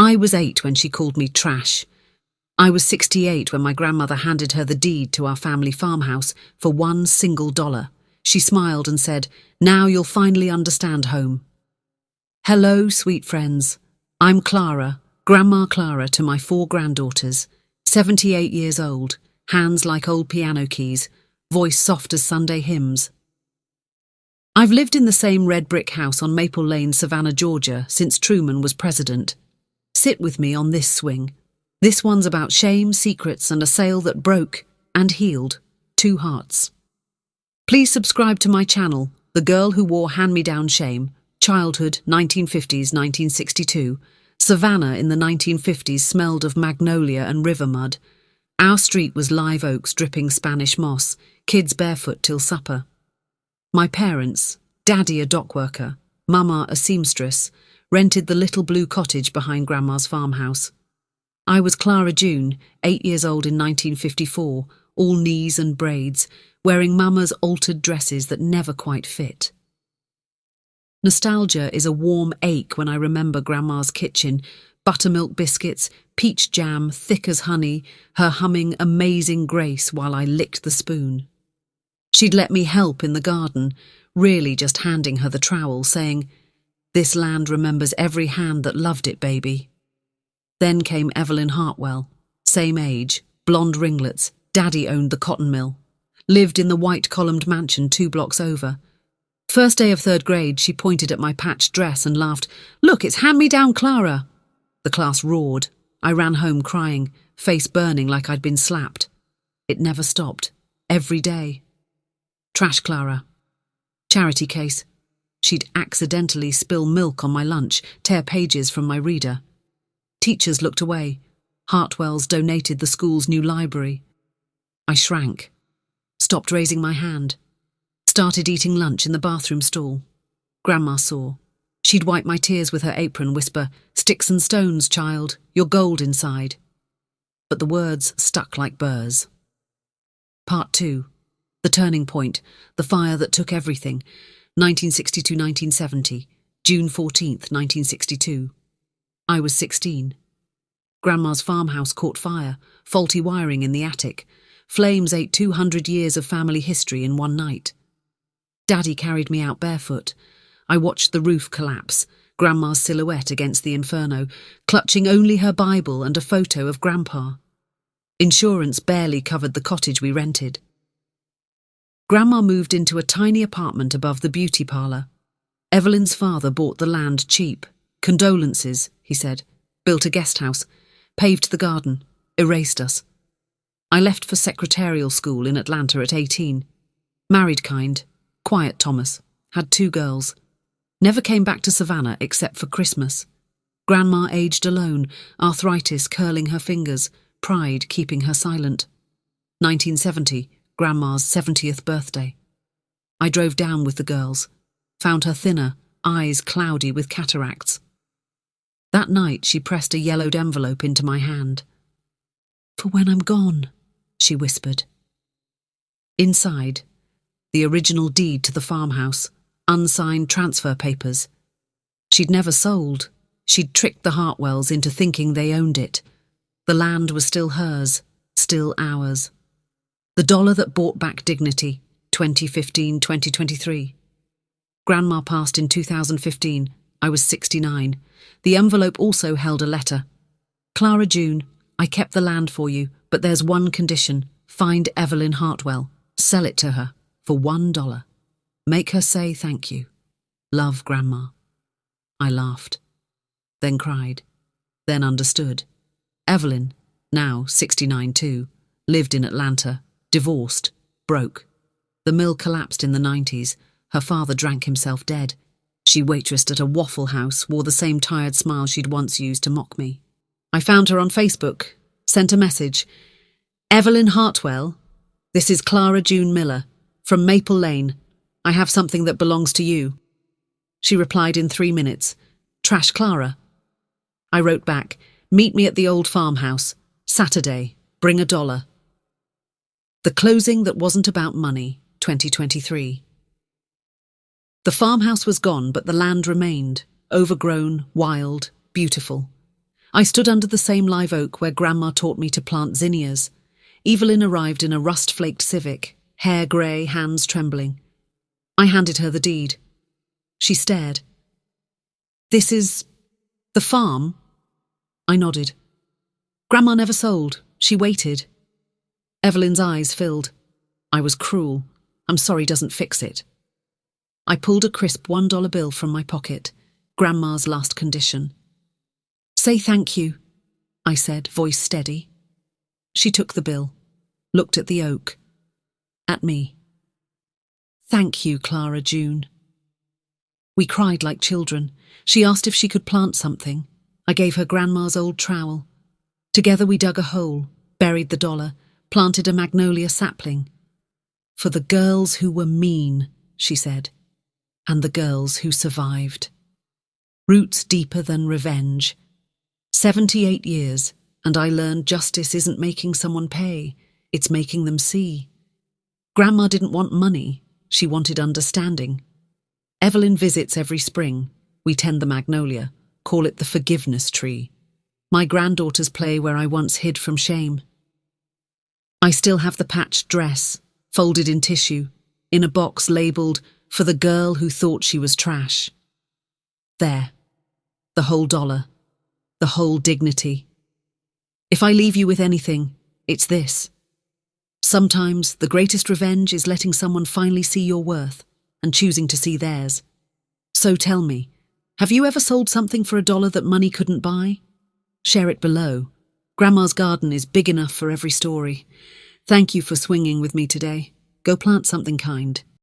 I was 8 when she called me trash. I was 68 when my grandmother handed her the deed to our family farmhouse for $1. She smiled and said, "Now you'll finally understand home." Hello, sweet friends. I'm Clara, Grandma Clara to my 4 granddaughters, 78 years old, hands like old piano keys, voice soft as Sunday hymns. I've lived in the same red brick house on Maple Lane, Savannah, Georgia, since Truman was president. Sit with me on this swing. This one's about shame, secrets, and a sale that broke and healed 2 hearts. Please subscribe to my channel, The Girl Who Wore Hand-Me-Down Shame, Childhood, 1950s, 1962. Savannah in the 1950s smelled of magnolia and river mud. Our street was live oaks dripping Spanish moss, kids barefoot till supper. My parents, Daddy a dock worker, Mama a seamstress, rented the little blue cottage behind Grandma's farmhouse. I was Clara June, 8 years old in 1954, all knees and braids, wearing Mama's altered dresses that never quite fit. Nostalgia is a warm ache when I remember Grandma's kitchen, buttermilk biscuits, peach jam thick as honey, her humming Amazing Grace while I licked the spoon. She'd let me help in the garden, really just handing her the trowel, saying, "This land remembers every hand that loved it, baby." Then came Evelyn Hartwell, same age, blonde ringlets, Daddy owned the cotton mill, lived in the white-columned mansion 2 blocks over. First day of 3rd grade, she pointed at my patched dress and laughed, "Look, it's Hand-Me-Down Clara." The class roared. I ran home crying, face burning like I'd been slapped. It never stopped. Every day. Trash Clara. Charity case. She'd accidentally spill milk on my lunch, tear pages from my reader. Teachers looked away. Hartwells donated the school's new library. I shrank. Stopped raising my hand. Started eating lunch in the bathroom stall. Grandma saw. She'd wipe my tears with her apron, whisper, "Sticks and stones, child, you're gold inside." But the words stuck like burrs. Part 2. The turning point, the fire that took everything. 1962-1970, June 14th, 1962. I was 16. Grandma's farmhouse caught fire, faulty wiring in the attic. Flames ate 200 years of family history in one night. Daddy carried me out barefoot. I watched the roof collapse, Grandma's silhouette against the inferno, clutching only her Bible and a photo of Grandpa. Insurance barely covered the cottage we rented. Grandma moved into a tiny apartment above the beauty parlour. Evelyn's father bought the land cheap. "Condolences," he said. Built a guest house, paved the garden, erased us. I left for secretarial school in Atlanta at 18. Married kind, quiet Thomas, had 2 girls. Never came back to Savannah except for Christmas. Grandma aged alone, arthritis curling her fingers, pride keeping her silent. 1970, Grandma's 70th birthday. I drove down with the girls, found her thinner, eyes cloudy with cataracts. That night she pressed a yellowed envelope into my hand. "For when I'm gone," she whispered. Inside, the original deed to the farmhouse, unsigned transfer papers. She'd never sold. She'd tricked the Hartwells into thinking they owned it. The land was still hers, still ours. The dollar that bought back dignity, 2015-2023. Grandma passed in 2015. I was 69. The envelope also held a letter. "Clara June, I kept the land for you, but there's one condition. Find Evelyn Hartwell. Sell it to her for $1. Make her say thank you. Love, Grandma." I laughed, then cried, then understood. Evelyn, now 69 too, lived in Atlanta, divorced, broke. The mill collapsed in the 90s. Her father drank himself dead. She waitressed at a Waffle House, wore the same tired smile she'd once used to mock me. I found her on Facebook, sent a message. "Evelyn Hartwell, this is Clara June Miller, from Maple Lane. I have something that belongs to you." She replied in 3 minutes, "Trash Clara." I wrote back, "Meet me at the old farmhouse. Saturday. Bring $1. The closing that wasn't about money, 2023. The farmhouse was gone, but the land remained, overgrown, wild, beautiful. I stood under the same live oak where Grandma taught me to plant zinnias. Evelyn arrived in a rust-flaked Civic, hair grey, hands trembling. I handed her the deed. She stared. "This is the farm?" I nodded. "Grandma never sold. She waited." Evelyn's eyes filled. "I was cruel. I'm sorry doesn't fix it." I pulled a crisp $1 bill from my pocket, Grandma's last condition. "Say thank you," I said, voice steady. She took the bill, looked at the oak, at me. "Thank you, Clara June." We cried like children. She asked if she could plant something. I gave her Grandma's old trowel. Together we dug a hole, buried the dollar, planted a magnolia sapling. "For the girls who were mean," she said, "and the girls who survived." Roots deeper than revenge. 78 years, and I learned justice isn't making someone pay, it's making them see. Grandma didn't want money, she wanted understanding. Evelyn visits every spring. We tend the magnolia, call it the forgiveness tree. My granddaughters play where I once hid from shame. I still have the patched dress, folded in tissue, in a box labelled, "For the girl who thought she was trash." There, the whole dollar, the whole dignity. If I leave you with anything, it's this. Sometimes the greatest revenge is letting someone finally see your worth and choosing to see theirs. So tell me, have you ever sold something for $1 that money couldn't buy? Share it below. Grandma's garden is big enough for every story. Thank you for swinging with me today. Go plant something kind.